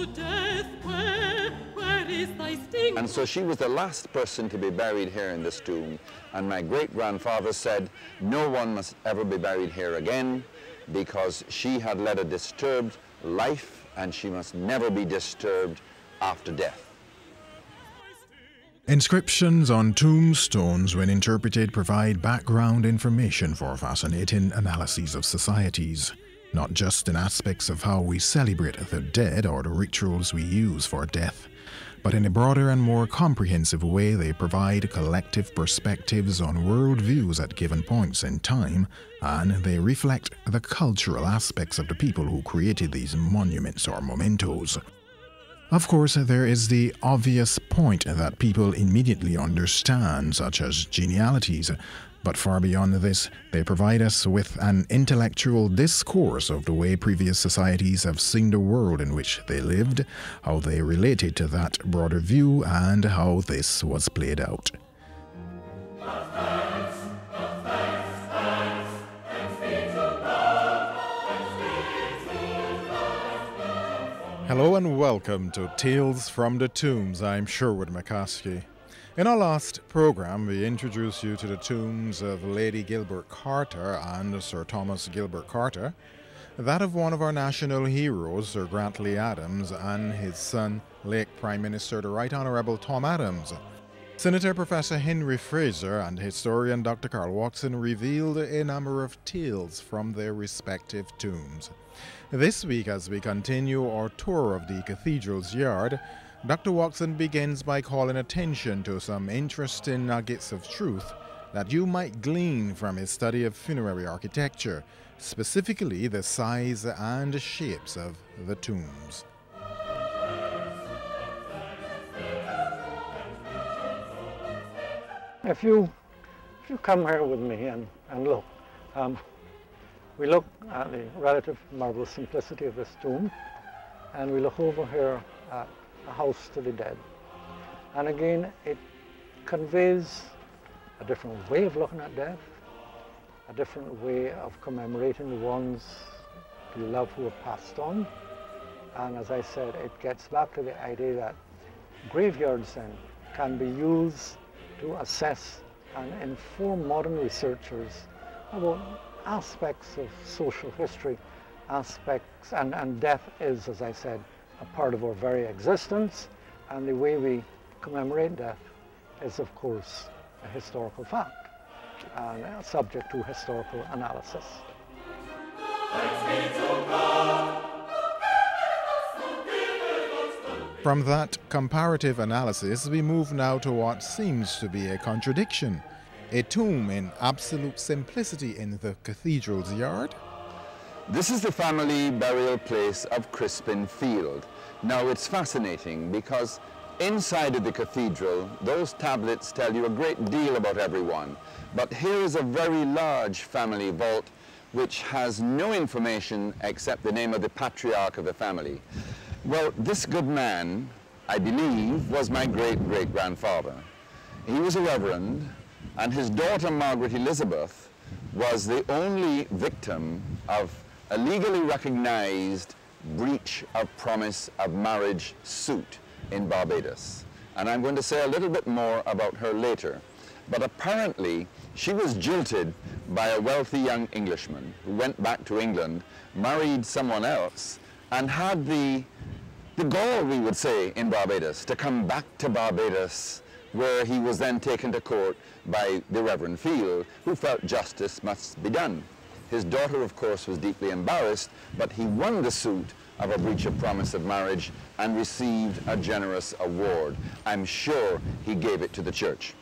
O death, where is thy sting? And so she was the last person to be buried here in this tomb. And my great-grandfather said, no one must ever be buried here again, because she had led a disturbed life and she must never be disturbed after death. Inscriptions on tombstones, when interpreted, provide background information for fascinating analyses of societies, not just in aspects of how we celebrate the dead or the rituals we use for death, but in a broader and more comprehensive way. They provide collective perspectives on worldviews at given points in time, and they reflect the cultural aspects of the people who created these monuments or mementos. Of course, there is the obvious point that people immediately understand, such as genealogies, but far beyond this, they provide us with an intellectual discourse of the way previous societies have seen the world in which they lived, how they related to that broader view, and how this was played out. Hello and welcome to Tales from the Tombs. I'm Sherwood McCaskey. In our last program, we introduced you to the tombs of Lady Gilbert Carter and Sir Thomas Gilbert Carter, that of one of our national heroes, Sir Grantley Adams, and his son, late Prime Minister the Right Honourable Tom Adams. Senator Professor Henry Fraser and historian Dr. Carl Watson revealed a number of tales from their respective tombs. This week, as we continue our tour of the cathedral's yard, Dr. Watson begins by calling attention to some interesting nuggets of truth that you might glean from his study of funerary architecture, specifically the size and shapes of the tombs. If you come here with me and look, we look at the relative marble simplicity of this tomb, and we look over here at a house to the dead. And again, it conveys a different way of looking at death, a different way of commemorating the ones you love who have passed on. And as I said, it gets back to the idea that graveyards then can be used to assess and inform modern researchers about aspects of social history, aspects, and death is, as I said, a part of our very existence, and the way we commemorate death is, of course, a historical fact and subject to historical analysis. From that comparative analysis, we move now to what seems to be a contradiction. A tomb in absolute simplicity in the cathedral's yard? This is the family burial place of Crispin Field. Now, it's fascinating because inside of the cathedral, those tablets tell you a great deal about everyone. But here is a very large family vault which has no information except the name of the patriarch of the family. Well, this good man, I believe, was my great-great-grandfather. He was a reverend, and his daughter, Margaret Elizabeth, was the only victim of a legally recognized breach of promise of marriage suit in Barbados. And I'm going to say a little bit more about her later. But apparently, she was jilted by a wealthy young Englishman who went back to England, married someone else, and had the gall, we would say, in Barbados, to come back to Barbados, where he was then taken to court by the Reverend Field, who felt justice must be done. His daughter, of course, was deeply embarrassed, but he won the suit of a breach of promise of marriage and received a generous award. I'm sure he gave it to the church.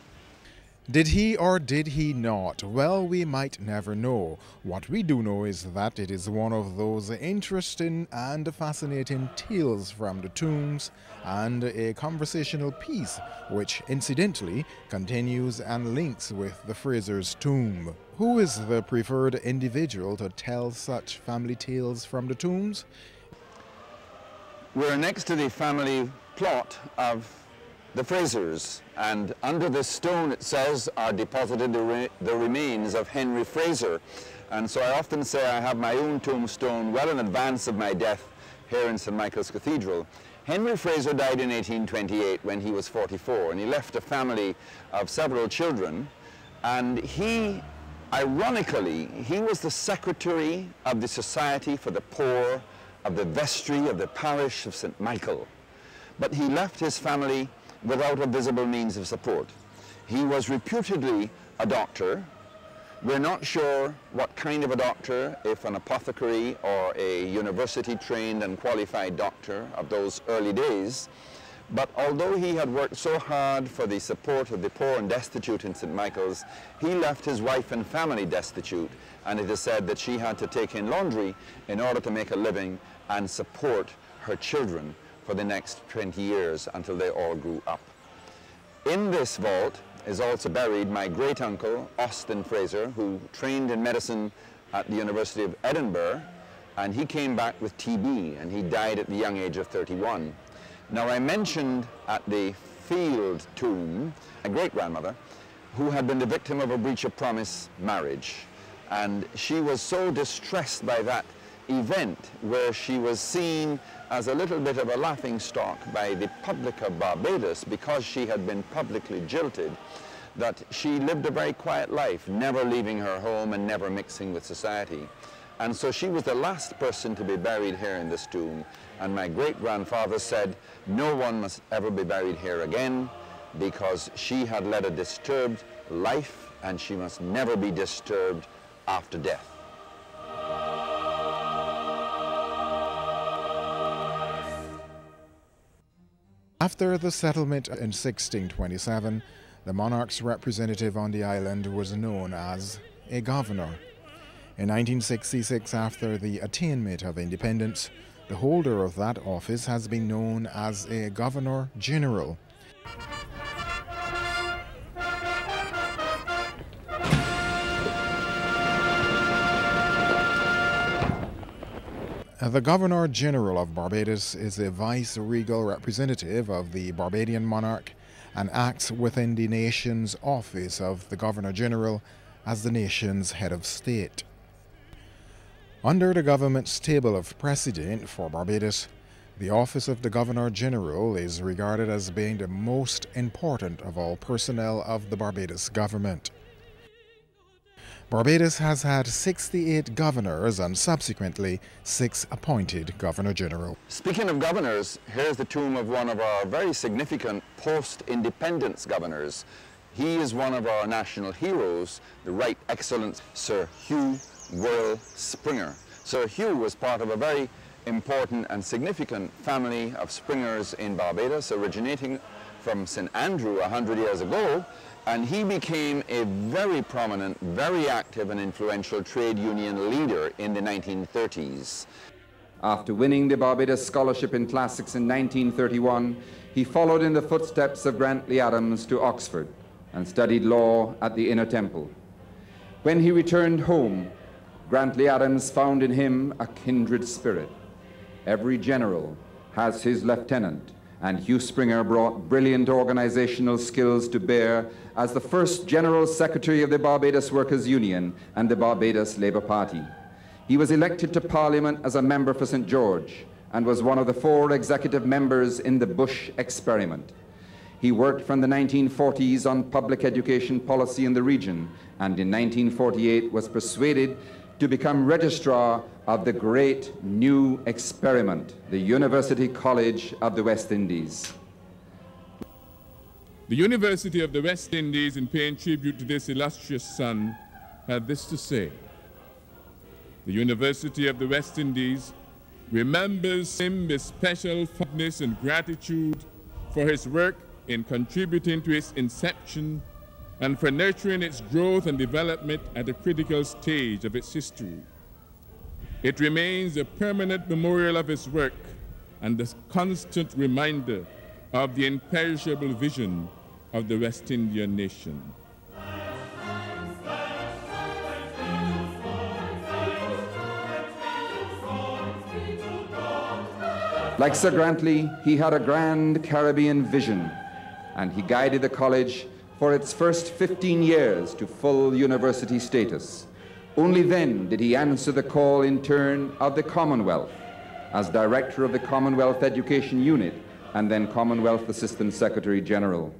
Did he or did he not? Well, we might never know. What we do know is that it is one of those interesting and fascinating tales from the tombs, and a conversational piece which incidentally continues and links with the Fraser's tomb. Who is the preferred individual to tell such family tales from the tombs? We're next to the family plot of the Frasers, and under this stone, it says, are deposited the remains of Henry Fraser. And so I often say I have my own tombstone well in advance of my death here in St. Michael's Cathedral. Henry Fraser died in 1828 when he was 44, and he left a family of several children, and he, ironically, he was the secretary of the Society for the Poor of the vestry of the parish of St. Michael. But he left his family without a visible means of support. He was reputedly a doctor. We're not sure what kind of a doctor, if an apothecary or a university-trained and qualified doctor of those early days. But although he had worked so hard for the support of the poor and destitute in St. Michael's, he left his wife and family destitute, and it is said that she had to take in laundry in order to make a living and support her children for the next 20 years until they all grew up. In this vault is also buried my great-uncle, Austin Fraser, who trained in medicine at the University of Edinburgh, and he came back with TB, and he died at the young age of 31. Now, I mentioned at the Field tomb a great-grandmother who had been the victim of a breach of promise marriage, and she was so distressed by that event where she was seen as a little bit of a laughingstock by the public of Barbados because she had been publicly jilted, that she lived a very quiet life, never leaving her home and never mixing with society. And so she was the last person to be buried here in this tomb, and my great-grandfather said no one must ever be buried here again because she had led a disturbed life and she must never be disturbed after death. After the settlement in 1627, the monarch's representative on the island was known as a governor. In 1966, after the attainment of independence, the holder of that office has been known as a Governor-General. The Governor-General of Barbados is a vice-regal representative of the Barbadian monarch and acts within the nation's office of the Governor-General as the nation's head of state. Under the government's table of precedent for Barbados, the office of the Governor-General is regarded as being the most important of all personnel of the Barbados government. Barbados has had 68 governors and subsequently 6 appointed Governor-General. Speaking of governors, here's the tomb of one of our very significant post-independence governors. He is one of our national heroes, the Right Excellent Sir Hugh Worrell Springer. Sir Hugh was part of a very important and significant family of Springers in Barbados, originating from St. Andrew 100 years ago, and he became a very prominent, very active and influential trade union leader in the 1930s. After winning the Barbados Scholarship in Classics in 1931, he followed in the footsteps of Grantley Adams to Oxford and studied law at the Inner Temple. When he returned home, Grantley Adams found in him a kindred spirit. Every general has his lieutenant, and Hugh Springer brought brilliant organizational skills to bear as the first General Secretary of the Barbados Workers' Union and the Barbados Labour Party. He was elected to Parliament as a member for St. George and was one of the 4 executive members in the Bush experiment. He worked from the 1940s on public education policy in the region, and in 1948 was persuaded to become registrar of the great new experiment, the University College of the West Indies. The University of the West Indies, in paying tribute to this illustrious son, had this to say: the University of the West Indies remembers him with special fondness and gratitude for his work in contributing to its inception and for nurturing its growth and development at a critical stage of its history. It remains a permanent memorial of his work and a constant reminder of the imperishable vision of the West Indian nation. Like Sir Grantley, he had a grand Caribbean vision, and he guided the college for its first 15 years to full university status. Only then did he answer the call in turn of the Commonwealth as Director of the Commonwealth Education Unit and then Commonwealth Assistant Secretary General.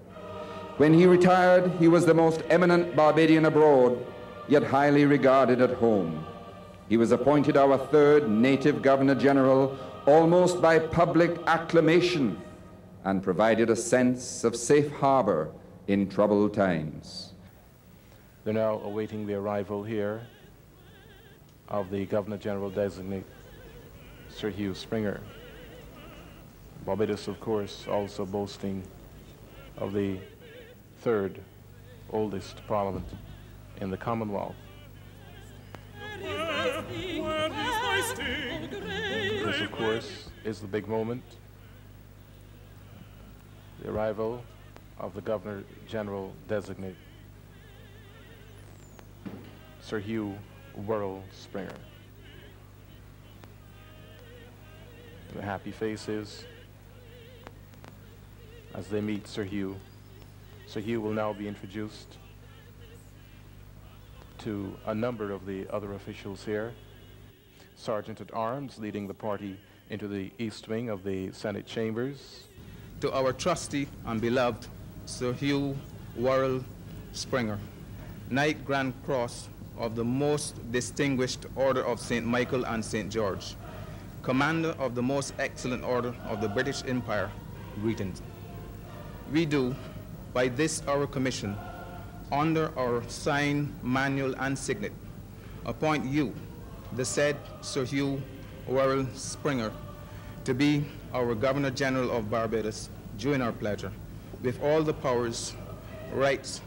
When he retired, he was the most eminent Barbadian abroad, yet highly regarded at home. He was appointed our third native Governor General almost by public acclamation and provided a sense of safe harbor in troubled times. They're now awaiting the arrival here of the Governor General designate, Sir Hugh Springer. Barbados, of course, also boasting of the third oldest parliament in the Commonwealth. This, of course, is the big moment, the arrival of the Governor General designate, Sir Hugh Worrell Springer. The happy faces as they meet Sir Hugh. Sir Hugh will now be introduced to a number of the other officials here. Sergeant at Arms leading the party into the east wing of the Senate chambers. To our trusty and beloved Sir Hugh Worrell Springer, Knight Grand Cross of the most distinguished Order of St. Michael and St. George, Commander of the most excellent Order of the British Empire, greetings. We do, by this our commission, under our sign, manual, and signet, appoint you, the said Sir Hugh Worrell Springer, to be our Governor General of Barbados during our pleasure, with all the powers, rights,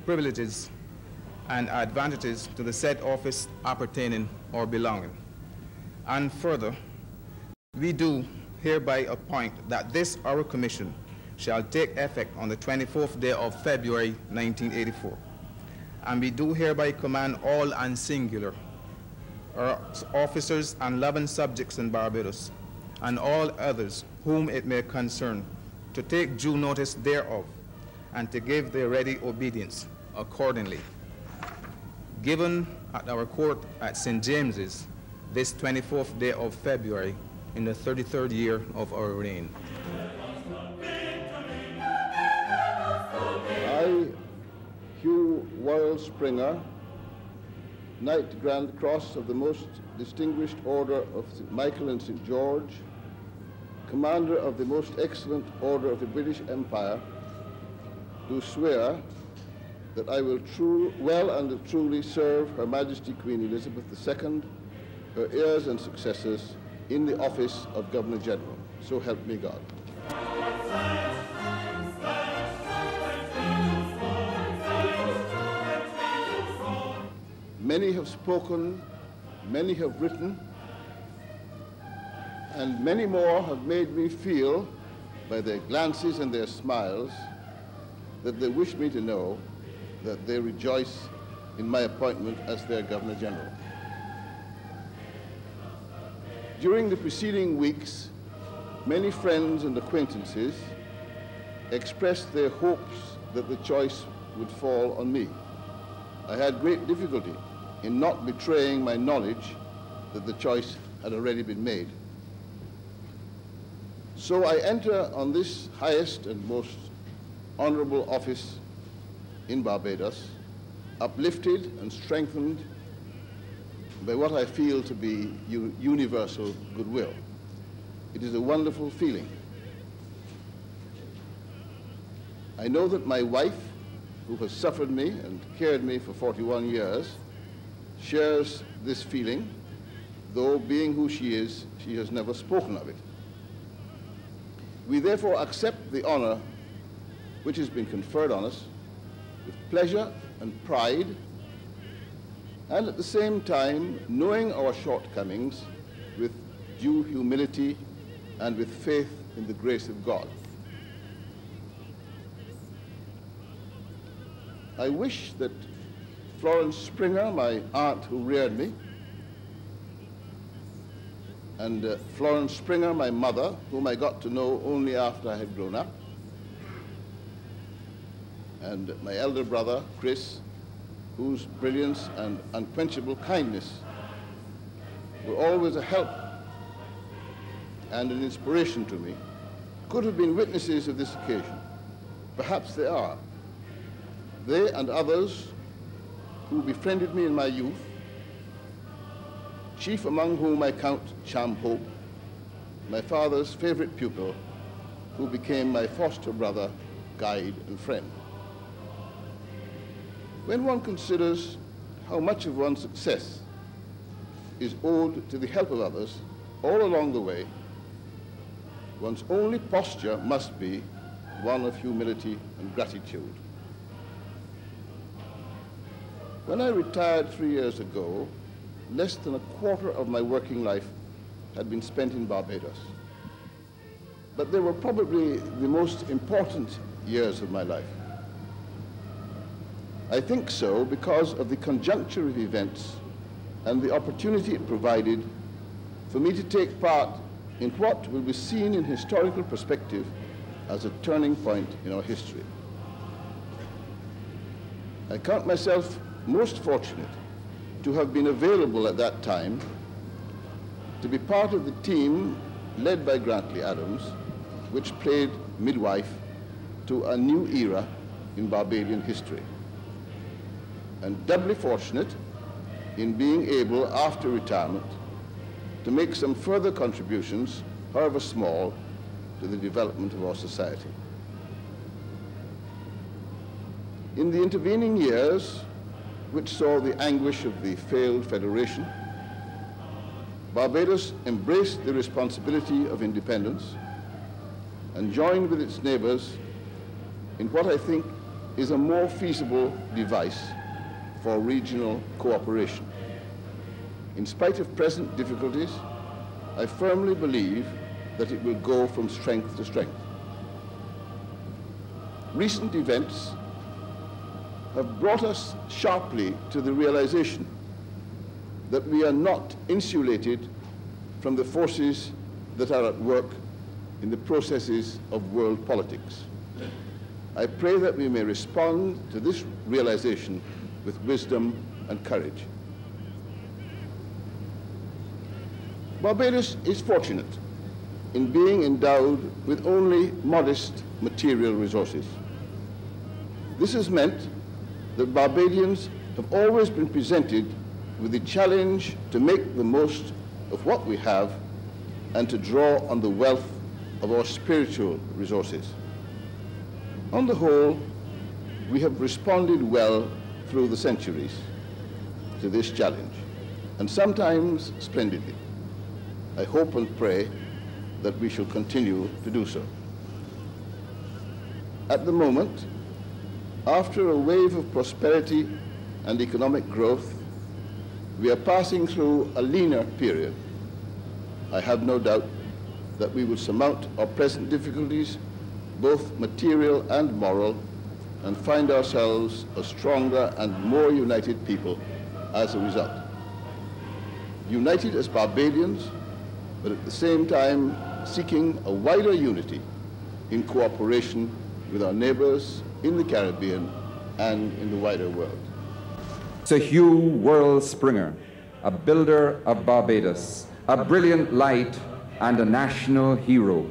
privileges, and advantages to the said office appertaining or belonging. And further, we do hereby appoint that this our commission shall take effect on the 24th day of February 1984. And we do hereby command all and singular our officers and loving subjects in Barbados, and all others whom it may concern, to take due notice thereof, and to give their ready obedience accordingly. Given at our court at St. James's this 24th day of February in the 33rd year of our reign. I, Hugh Worrell Springer, Knight Grand Cross of the most distinguished Order of St. Michael and St. George, Commander of the most excellent Order of the British Empire, do swear that I will well and truly serve Her Majesty Queen Elizabeth II, her heirs and successors, in the office of Governor General. So help me God. Many have spoken, many have written, and many more have made me feel, by their glances and their smiles, that they wish me to know that they rejoice in my appointment as their Governor General. During the preceding weeks, many friends and acquaintances expressed their hopes that the choice would fall on me. I had great difficulty in not betraying my knowledge that the choice had already been made. So I enter on this highest and most honorable office in Barbados, uplifted and strengthened by what I feel to be universal goodwill. It is a wonderful feeling. I know that my wife, who has suffered me and cared me for 41 years, shares this feeling, though being who she is, she has never spoken of it. We therefore accept the honor which has been conferred on us with pleasure and pride, and at the same time knowing our shortcomings with due humility and with faith in the grace of God. I wish that Florence Springer, my aunt who reared me, and Florence Springer, my mother, whom I got to know only after I had grown up, and my elder brother, Chris, whose brilliance and unquenchable kindness were always a help and an inspiration to me, could have been witnesses of this occasion. Perhaps they are. They and others who befriended me in my youth, chief among whom I count Cham Hope, my father's favorite pupil, who became my foster brother, guide, and friend. When one considers how much of one's success is owed to the help of others all along the way, one's only posture must be one of humility and gratitude. When I retired 3 years ago, less than a quarter of my working life had been spent in Barbados. But they were probably the most important years of my life. I think so because of the conjuncture of events and the opportunity it provided for me to take part in what will be seen in historical perspective as a turning point in our history. I count myself most fortunate to have been available at that time to be part of the team led by Grantley Adams, which played midwife to a new era in Barbadian history. And doubly fortunate in being able, after retirement, to make some further contributions, however small, to the development of our society. In the intervening years, which saw the anguish of the failed federation, Barbados embraced the responsibility of independence and joined with its neighbors in what I think is a more feasible device for regional cooperation. In spite of present difficulties, I firmly believe that it will go from strength to strength. Recent events have brought us sharply to the realization that we are not insulated from the forces that are at work in the processes of world politics. I pray that we may respond to this realization with wisdom and courage. Barbados is fortunate in being endowed with only modest material resources. This has meant that Barbadians have always been presented with the challenge to make the most of what we have and to draw on the wealth of our spiritual resources. On the whole, we have responded well through the centuries to this challenge, and sometimes splendidly. I hope and pray that we shall continue to do so. At the moment, after a wave of prosperity and economic growth, we are passing through a leaner period. I have no doubt that we will surmount our present difficulties, both material and moral, and find ourselves a stronger and more united people as a result. United as Barbadians, but at the same time seeking a wider unity in cooperation with our neighbors in the Caribbean and in the wider world. Sir Hugh Worrell Springer, a builder of Barbados, a brilliant light and a national hero.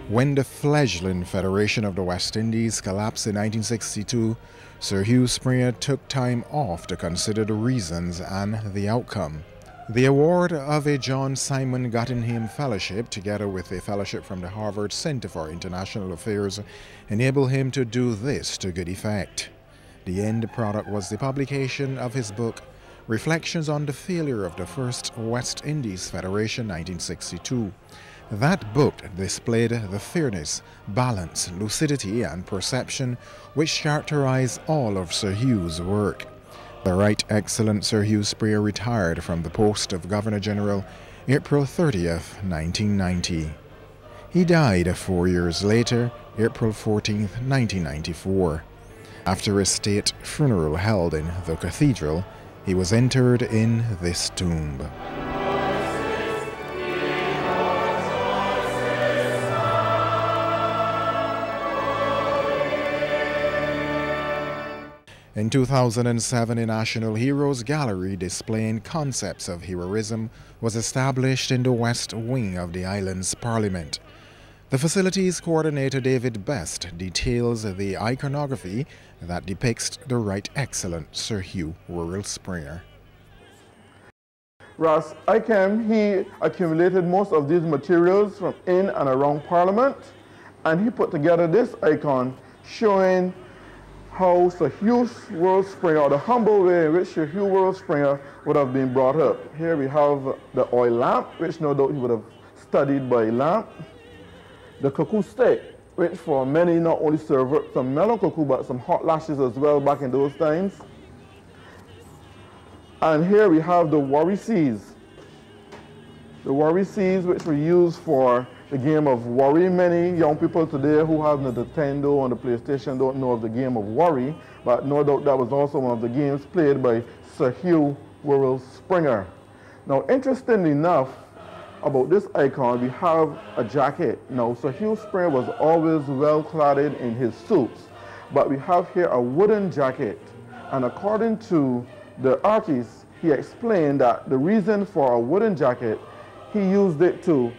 When the fledgling Federation of the West Indies collapsed in 1962, Sir Hugh Springer took time off to consider the reasons and the outcome. The award of a John Simon Gottingham Fellowship, together with a fellowship from the Harvard Center for International Affairs, enabled him to do this to good effect. The end product was the publication of his book, Reflections on the Failure of the First West Indies Federation, 1962. That book displayed the fairness, balance, lucidity, and perception which characterized all of Sir Hugh's work. The Right Excellent Sir Hugh Springer retired from the post of Governor-General April 30th, 1990. He died 4 years later, April 14th, 1994. After a state funeral held in the Cathedral, He was interred in this tomb. In 2007, a National Heroes Gallery displaying concepts of heroism was established in the West Wing of the island's Parliament. The facilities coordinator David Best details the iconography that depicts the Right Excellent Sir Hugh Worrell Springer. Ras Ikem, he accumulated most of these materials from in and around Parliament, and he put together this icon showing how Sir Hugh Worrell Springer, or the humble way in which Sir Hugh Worrell Springer would have been brought up. Here we have the oil lamp, which no doubt he would have studied by lamp. The cuckoo stick, which for many not only served some melon cuckoo, but some hot lashes as well back in those times. And here we have the worry seas. The worry seas, which were used for the game of worry. Many young people today who have the Nintendo and the PlayStation don't know of the game of worry, but no doubt that was also one of the games played by Sir Hugh Worrell Springer. Now, interestingly enough, about this icon, we have a jacket. Now, Sir Hugh Springer was always well cladded in his suits, but we have here a wooden jacket. And according to the artist, he explained that the reason for a wooden jacket, he used it to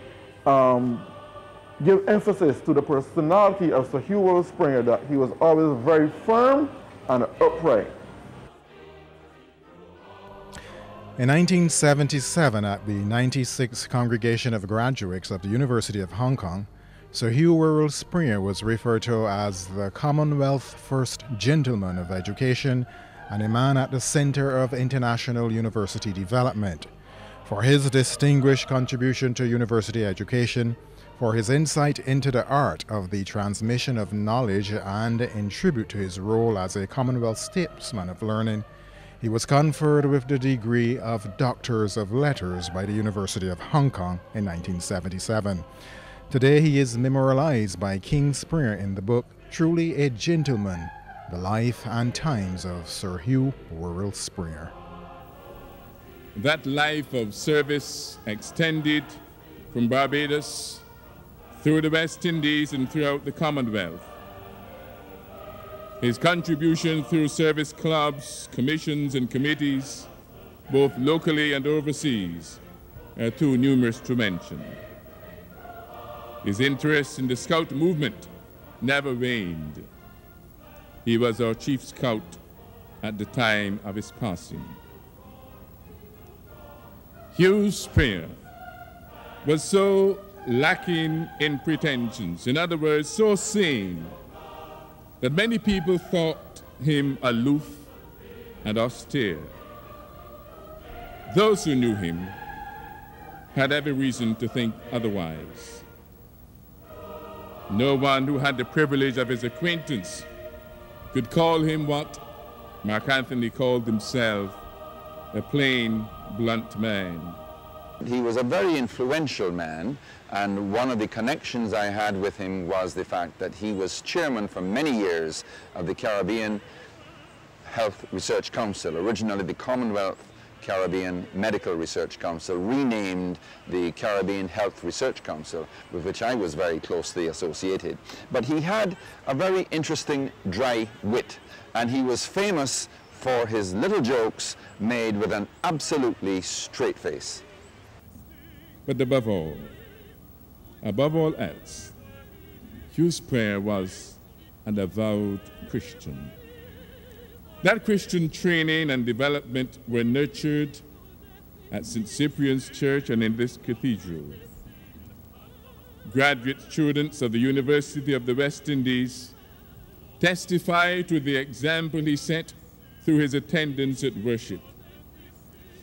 give emphasis to the personality of Sir Hugh Worrell Springer, that he was always very firm and upright. In 1977, at the 96th Congregation of Graduates of the University of Hong Kong, Sir Hugh Worrell Springer was referred to as the Commonwealth First Gentleman of Education and a man at the center of international university development. For his distinguished contribution to university education, for his insight into the art of the transmission of knowledge, and in tribute to his role as a Commonwealth statesman of learning, he was conferred with the degree of Doctors of Letters by the University of Hong Kong in 1977. Today he is memorialized by King Springer in the book Truly a Gentleman, The Life and Times of Sir Hugh Worrell Springer. That life of service extended from Barbados through the West Indies and throughout the Commonwealth. His contribution through service clubs, commissions, and committees, both locally and overseas, are too numerous to mention. His interest in the Scout movement never waned. He was our chief scout at the time of his passing. Hugh Springer was so lacking in pretensions, in other words, so sane, that many people thought him aloof and austere. Those who knew him had every reason to think otherwise. No one who had the privilege of his acquaintance could call him what Mark Anthony called himself, a plain, blunt man. He was a very influential man, and one of the connections I had with him was the fact that he was chairman for many years of the Caribbean Health Research Council, originally the Commonwealth Caribbean Medical Research Council, renamed the Caribbean Health Research Council, with which I was very closely associated. But he had a very interesting dry wit, and he was famous for his little jokes made with an absolutely straight face. But above all else, Hugh Springer was an avowed Christian. That Christian training and development were nurtured at St. Cyprian's Church and in this cathedral. Graduate students of the University of the West Indies testify to the example he set through his attendance at worship.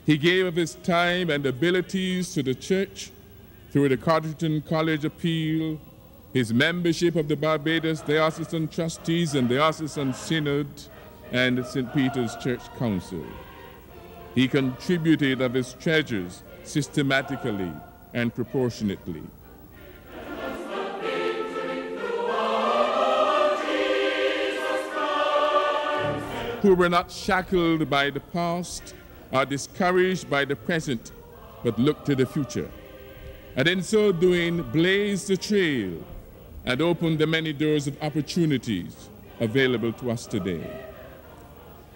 He gave of his time and abilities to the church through the Cotterton College Appeal, his membership of the Barbados Diocesan Trustees and Diocesan Synod, and St. Peter's Church Council. He contributed of his treasures systematically and proportionately. Who were not shackled by the past are discouraged by the present but look to the future, and in so doing blaze the trail and open the many doors of opportunities available to us today.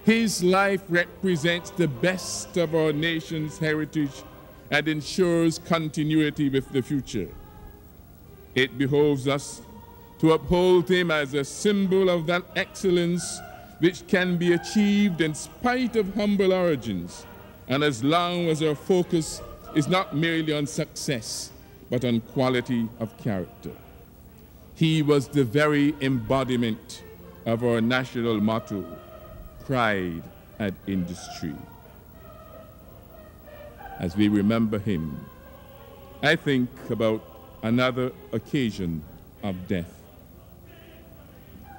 His life represents the best of our nation's heritage and ensures continuity with the future. It behoves us to uphold him as a symbol of that excellence which can be achieved in spite of humble origins, and as long as our focus is not merely on success, but on quality of character. He was the very embodiment of our national motto, pride and industry. As we remember him, I think about another occasion of death.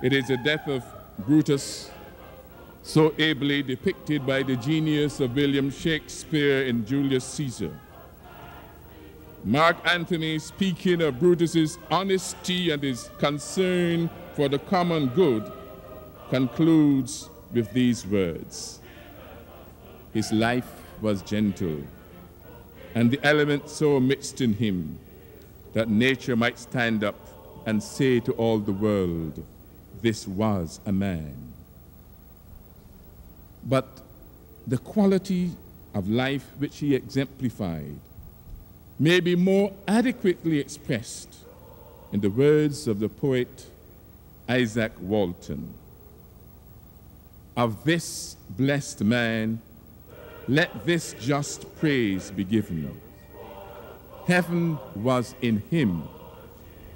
It is the death of Brutus, so ably depicted by the genius of William Shakespeare in Julius Caesar. Mark Antony, speaking of Brutus's honesty and his concern for the common good, concludes with these words: his life was gentle, and the elements so mixed in him that nature might stand up and say to all the world, this was a man. But the quality of life which he exemplified may be more adequately expressed in the words of the poet Isaac Walton. Of this blessed man, let this just praise be given. Heaven was in him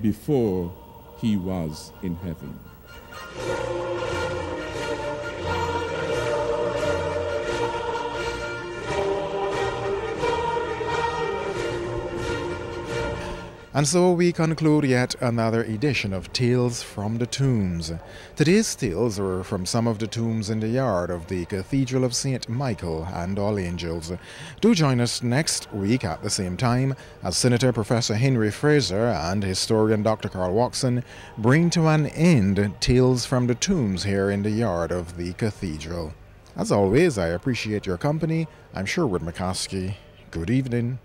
before he was in heaven. And so we conclude yet another edition of Tales from the Tombs. Today's tales are from some of the tombs in the yard of the Cathedral of St. Michael and All Angels. Do join us next week at the same time as Senator Professor Henry Fraser and historian Dr. Carl Watson bring to an end Tales from the Tombs here in the yard of the Cathedral. As always, I appreciate your company. I'm Sherwood McCoskey. Good evening.